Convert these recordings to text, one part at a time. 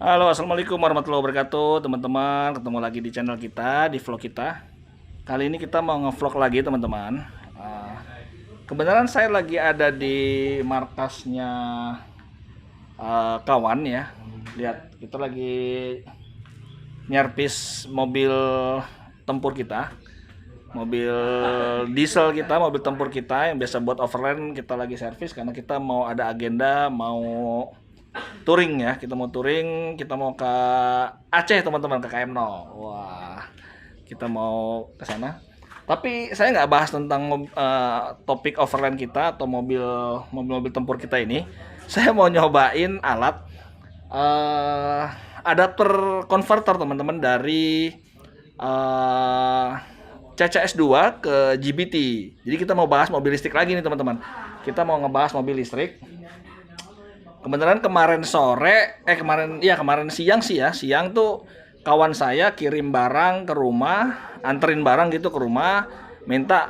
Halo, assalamualaikum warahmatullahi wabarakatuh, teman-teman. Ketemu lagi di channel kita, di vlog kita. Kali ini kita mau ngevlog lagi, teman-teman. Kebenaran saya lagi ada di markasnya kawan ya. Lihat, kita lagi nyervis mobil tempur kita, mobil diesel kita, mobil tempur kita yang biasa buat overland. Kita lagi servis karena kita mau ada agenda, mau touring ya. Kita mau touring, kita mau ke Aceh, teman-teman, ke KM0. Wah, kita mau ke sana. Tapi saya nggak bahas tentang topik overland kita atau mobil tempur kita ini. Saya mau nyobain alat adapter converter, teman-teman, dari CCS2 ke GBT. Jadi kita mau bahas mobil listrik lagi nih, teman-teman. Kita mau ngebahas mobil listrik. Kebenaran kemarin siang sih ya. Siang tuh kawan saya kirim barang ke rumah, anterin barang gitu ke rumah, minta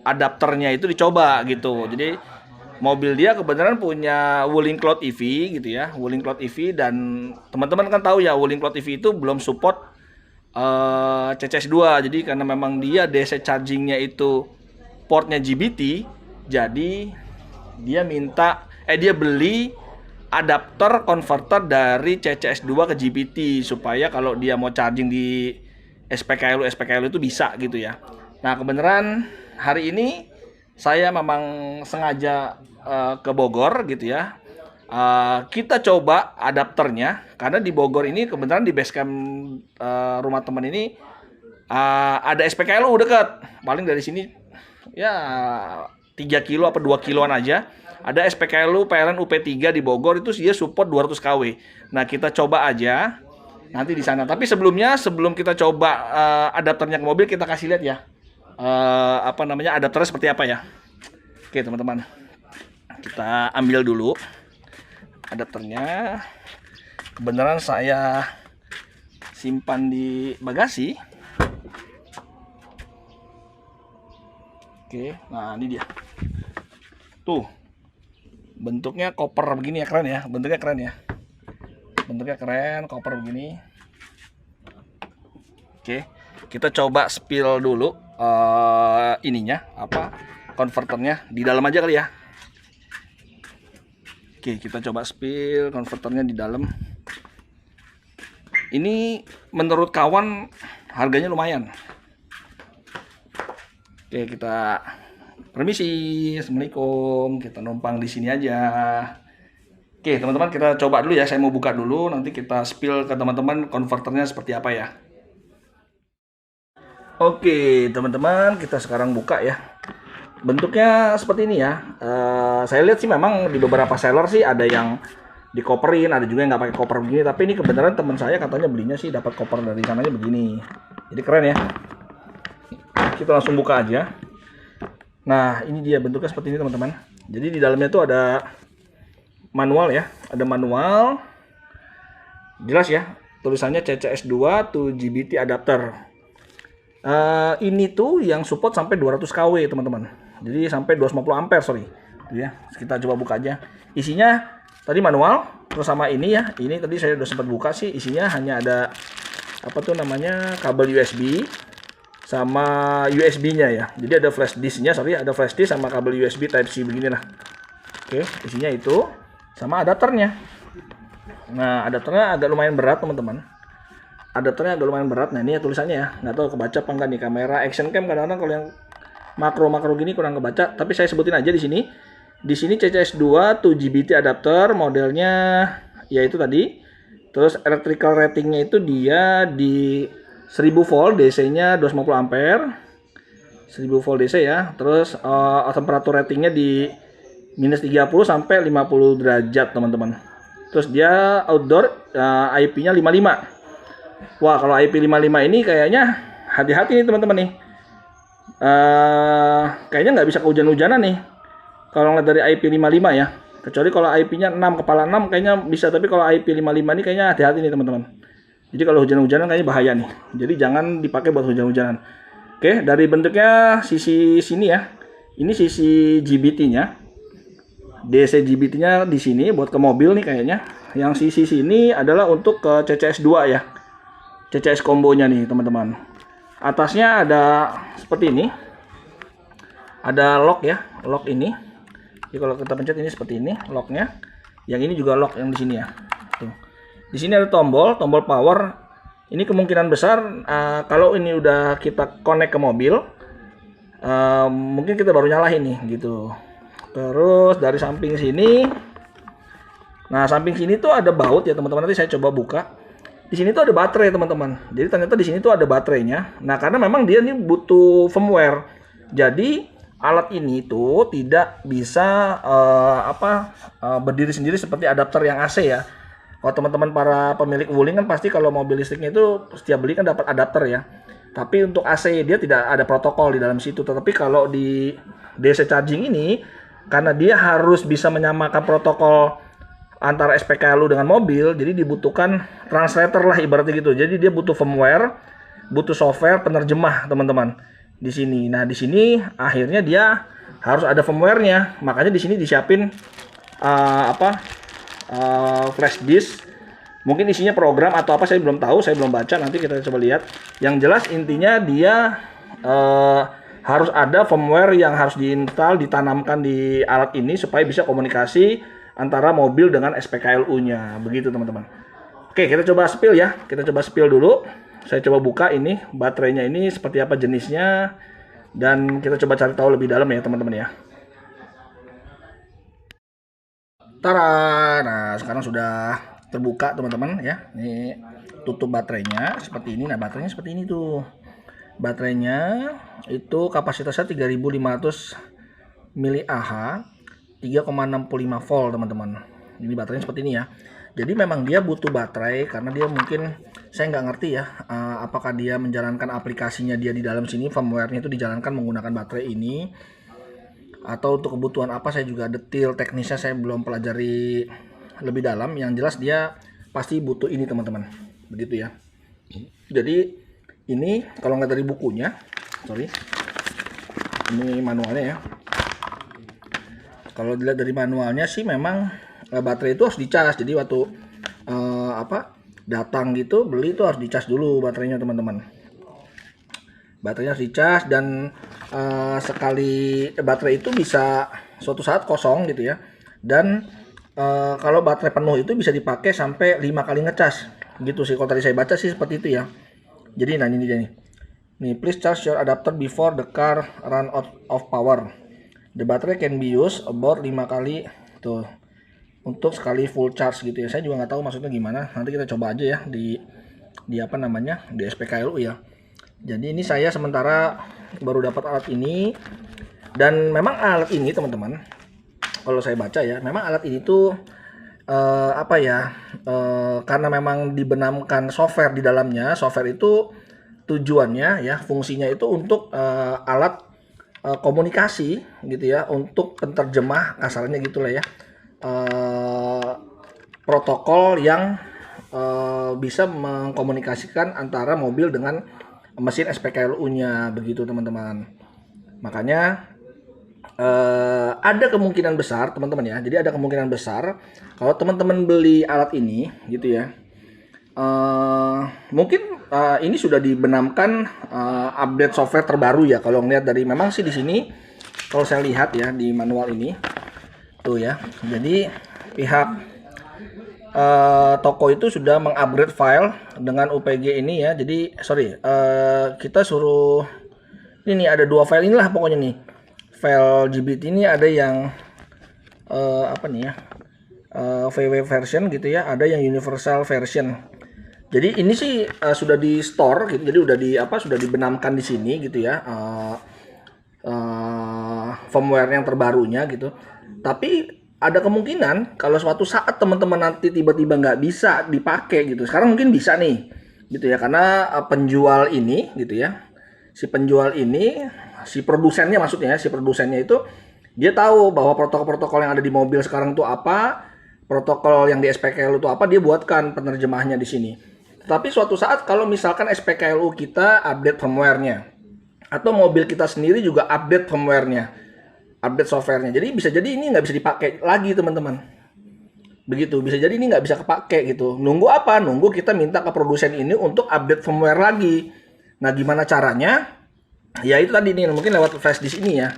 adapternya itu dicoba gitu. Jadi mobil dia kebenaran punya Wuling Cloud EV gitu ya, Wuling Cloud EV. Dan teman-teman kan tahu ya, Wuling Cloud EV itu belum support CCS2. Jadi karena memang dia DC chargingnya itu portnya GBT, jadi dia beli adapter converter dari CCS2 ke GBT supaya kalau dia mau charging di SPKLU itu bisa gitu ya. Nah, kebenaran hari ini saya memang sengaja ke Bogor gitu ya. Kita coba adapternya karena di Bogor ini kebenaran di basecamp rumah teman ini ada SPKLU dekat. Paling dari sini ya 3 kilo apa 2 kiloan aja. Ada SPKLU PLN UP3 di Bogor, itu dia support 200 kW. Nah, kita coba aja nanti di sana. Tapi sebelum kita coba adapternya ke mobil, kita kasih lihat ya. Adapternya seperti apa ya. Oke, teman-teman. Kita ambil dulu adapternya. Kebenaran saya simpan di bagasi. Oke, nah ini dia. Tuh. Bentuknya koper begini ya, keren ya. Bentuknya keren, koper begini. Oke, kita coba spill dulu konverternya di dalam aja kali ya. Oke, kita coba spill konverternya di dalam. Ini menurut kawan harganya lumayan. Oke, kita permisi, assalamualaikum. Kita numpang di sini aja. Oke, teman-teman, kita coba dulu ya. Saya mau buka dulu, nanti kita spill ke teman-teman konverternya seperti apa ya. Oke, teman-teman, kita sekarang buka ya. Bentuknya seperti ini ya. Saya lihat sih memang di beberapa seller sih ada yang dikoperin, ada juga yang nggak pakai koper begini. Tapi ini kebenaran teman saya katanya belinya sih dapat koper dari sananya begini. Jadi keren ya. Kita langsung buka aja. Nah, ini dia bentuknya seperti ini, teman-teman. Jadi di dalamnya tuh ada manual ya, ada manual. Jelas ya, tulisannya CCS2 to GBT adapter. Ini tuh yang support sampai 200 kW, teman-teman. Jadi sampai 250 ampere, sorry. Ya, kita coba buka aja. Isinya tadi manual, terus sama ini ya. Ini tadi saya udah sempat buka sih, isinya hanya ada kabel USB sama USB-nya ya. Jadi ada flash disk-nya, ada flash disk sama kabel USB Type-C beginilah. Oke, isinya itu sama adapternya. Nah, adapternya agak lumayan berat, teman-teman. Adapternya agak lumayan berat. Nah, ini ya tulisannya ya. Nggak tahu kebaca apa enggak nih kamera action cam, kadang-kadang kalau yang makro-makro gini kurang kebaca, tapi saya sebutin aja di sini. Di sini CCS2 to GBT adapter, modelnya yaitu tadi. Terus electrical ratingnya itu dia di 1000 volt, DC-nya 250 ampere. 1000 volt DC ya. Terus temperatur ratingnya di minus 30 sampai 50 derajat, teman-teman. Terus dia outdoor, IP-nya 55. Wah, kalau IP 55 ini kayaknya hati-hati nih, teman-teman nih. Kayaknya nggak bisa kehujan-hujanan nih. Kalau ngeliat dari IP 55 ya. Kecuali kalau IP-nya 6, kepala 6 kayaknya bisa. Tapi kalau IP 55 ini kayaknya hati-hati nih, teman-teman. Jadi kalau hujan-hujanan kayaknya bahaya nih. Jadi jangan dipakai buat hujan-hujanan. Oke, dari bentuknya sisi sini ya. Ini sisi GBT-nya. DC GBT-nya di sini buat ke mobil nih kayaknya. Yang sisi sini adalah untuk ke CCS 2 ya. CCS kombonya nih teman-teman. Atasnya ada seperti ini. Ada lock ya, lock ini. Jadi kalau kita pencet ini seperti ini locknya. Yang ini juga lock yang di sini ya. Tuh. Di sini ada tombol power. Ini kemungkinan besar kalau ini udah kita connect ke mobil, mungkin kita baru nyalain nih gitu. Terus dari samping sini, nah samping sini tuh ada baut ya teman-teman. Nanti saya coba buka. Di sini tuh ada baterai teman-teman. Jadi ternyata di sini tuh ada baterainya. Nah karena memang dia nih butuh firmware. Jadi alat ini tuh tidak bisa berdiri sendiri seperti adapter yang AC ya. Kalau teman-teman para pemilik Wuling kan pasti kalau mobil listriknya itu setiap beli kan dapat adapter ya. Tapi untuk AC dia tidak ada protokol di dalam situ. Tetapi kalau di DC charging ini, karena dia harus bisa menyamakan protokol antara SPKLU dengan mobil, jadi dibutuhkan translator lah ibaratnya gitu. Jadi dia butuh firmware, butuh software penerjemah teman-teman di sini. Nah di sini akhirnya dia harus ada firmware-nya. Makanya di sini disiapin flash disk, mungkin isinya program atau apa saya belum tahu, saya belum baca, nanti kita coba lihat. Yang jelas intinya dia harus ada firmware yang harus diinstal, ditanamkan di alat ini supaya bisa komunikasi antara mobil dengan SPKLU-nya, begitu teman-teman. Oke, kita coba spill ya, kita coba spill dulu. Saya coba buka ini baterainya ini seperti apa jenisnya, dan kita coba cari tahu lebih dalam ya teman-teman ya. Tara, nah sekarang sudah terbuka teman-teman ya. Ini tutup baterainya seperti ini. Nah baterainya seperti ini tuh. Baterainya itu kapasitasnya 3500 mAh, 3,65 volt teman-teman. Ini baterainya seperti ini ya. Jadi memang dia butuh baterai karena dia mungkin, saya nggak ngerti ya, apakah dia menjalankan aplikasinya dia di dalam sini, firmware-nya itu dijalankan menggunakan baterai ini, atau untuk kebutuhan apa saya juga detail teknisnya saya belum pelajari lebih dalam. Yang jelas dia pasti butuh ini teman-teman, begitu ya. Jadi ini kalau nggak dari bukunya, sorry, ini manualnya ya. Kalau dilihat dari manualnya sih memang baterai itu harus dicas. Jadi waktu datang gitu beli itu harus dicas dulu baterainya teman-teman. Baterainya harus dicas, dan sekali baterai itu bisa suatu saat kosong gitu ya. Dan kalau baterai penuh itu bisa dipakai sampai 5 kali ngecas gitu sih. Kalau tadi saya baca sih seperti itu ya. Jadi nah ini dia nih. Nih, please charge your adapter before the car run out of power. The battery can be used about 5 kali tuh untuk sekali full charge gitu ya. Saya juga nggak tahu maksudnya gimana. Nanti kita coba aja ya di apa namanya, di SPKLU ya. Jadi ini saya sementara baru dapat alat ini, dan memang alat ini teman-teman, kalau saya baca ya, memang alat ini tuh karena memang dibenamkan software di dalamnya. Software itu tujuannya ya, fungsinya itu untuk alat komunikasi gitu ya, untuk penerjemah kasarnya gitulah ya, protokol yang bisa mengkomunikasikan antara mobil dengan mesin SPKLU-nya, begitu teman-teman. Makanya ada kemungkinan besar teman-teman ya. Jadi ada kemungkinan besar kalau teman-teman beli alat ini gitu ya, mungkin ini sudah dibenamkan update software terbaru ya. Kalau ngeliat dari, memang sih di sini kalau saya lihat ya di manual ini tuh ya. Jadi pihak toko itu sudah mengupgrade file dengan UPG ini ya. Jadi sorry, kita suruh ini nih, ada 2 file inilah pokoknya nih. File GBT ini ada yang VW version gitu ya, ada yang universal version. Jadi ini sih sudah di store gitu, jadi sudah dibenamkan di sini gitu ya, firmware yang terbarunya gitu. Tapi ada kemungkinan kalau suatu saat teman-teman nanti tiba-tiba nggak bisa dipakai gitu. Sekarang mungkin bisa nih gitu ya, karena penjual ini gitu ya, si penjual ini, si produsennya maksudnya, si produsennya itu dia tahu bahwa protokol-protokol yang ada di mobil sekarang itu apa, protokol yang di SPKLU itu apa, dia buatkan penerjemahnya di sini. Tapi suatu saat kalau misalkan SPKLU kita update firmware-nya, atau mobil kita sendiri juga update firmware-nya, update software-nya, jadi bisa jadi ini nggak bisa dipakai lagi teman-teman. Begitu, bisa jadi ini nggak bisa kepake gitu. Nunggu apa? Nunggu kita minta ke produsen ini untuk update firmware lagi. Nah, gimana caranya? Ya itu tadi nih, mungkin lewat flash disk ini ya.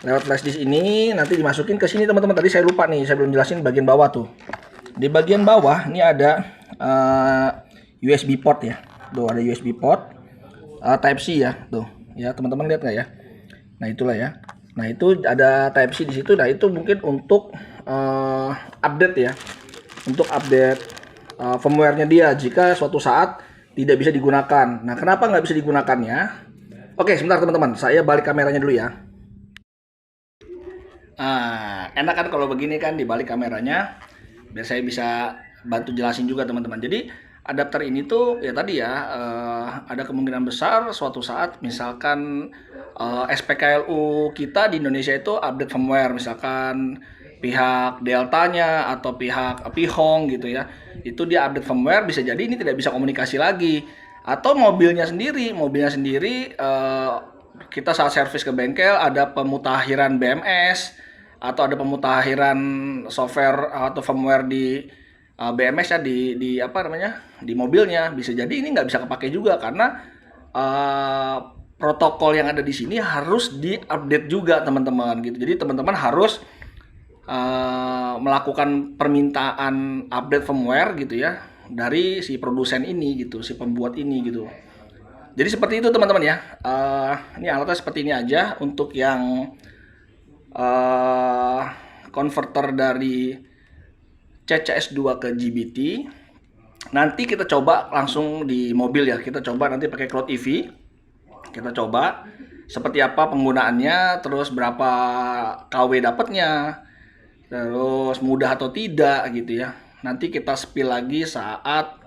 Lewat flash disk ini nanti dimasukin ke sini teman-teman. Tadi saya lupa nih, saya belum jelasin bagian bawah tuh. Di bagian bawah ini ada USB port ya. Tuh ada USB port, Type C ya. Tuh, ya teman-teman lihat nggak ya? Nah itulah ya. Nah itu ada Type C di situ. Nah itu mungkin untuk update ya, untuk update firmware-nya dia jika suatu saat tidak bisa digunakan. Nah kenapa nggak bisa digunakannya? Oke sebentar teman-teman, saya balik kameranya dulu ya. Enak kan kalau begini kan dibalik kameranya, biar saya bisa bantu jelasin juga teman-teman. Jadi adapter ini tuh ya tadi ya, ada kemungkinan besar suatu saat misalkan SPKLU kita di Indonesia itu update firmware, misalkan pihak Deltanya atau pihak Pihong gitu ya, itu dia update firmware, bisa jadi ini tidak bisa komunikasi lagi. Atau mobilnya sendiri kita saat servis ke bengkel ada pemutakhiran BMS atau ada pemutakhiran software atau firmware di BMS ya, di apa namanya, di mobilnya, bisa jadi ini nggak bisa kepake juga karena protokol yang ada di sini harus diupdate juga teman-teman gitu. Jadi teman-teman harus melakukan permintaan update firmware gitu ya dari si produsen ini gitu, si pembuat ini gitu. Jadi seperti itu teman-teman ya. Ini alatnya seperti ini aja untuk yang converter dari CCS2 ke GBT. Nanti kita coba langsung di mobil ya. Kita coba nanti pakai Cloud EV. Kita coba seperti apa penggunaannya, terus berapa KW dapatnya, terus mudah atau tidak gitu ya. Nanti kita spill lagi saat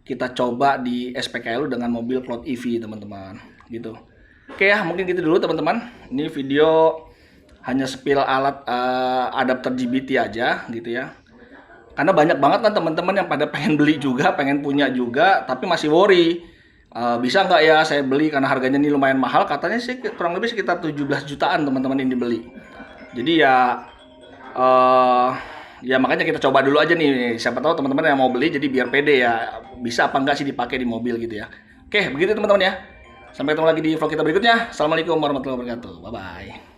kita coba di SPKLU dengan mobil Cloud EV teman-teman gitu. Oke ya, mungkin gitu dulu teman-teman. Ini video hanya spill alat adapter GBT aja gitu ya. Karena banyak banget kan teman-teman yang pada pengen beli juga, pengen punya juga, tapi masih worry. Bisa nggak ya saya beli karena harganya ini lumayan mahal. Katanya sih kurang lebih sekitar 17 jutaan teman-teman ini dibeli. Jadi ya ya makanya kita coba dulu aja nih. Siapa tahu teman-teman yang mau beli jadi biar pede ya. Bisa apa enggak sih dipakai di mobil gitu ya. Oke, begitu teman-teman ya. Sampai ketemu lagi di vlog kita berikutnya. Assalamualaikum warahmatullahi wabarakatuh. Bye-bye.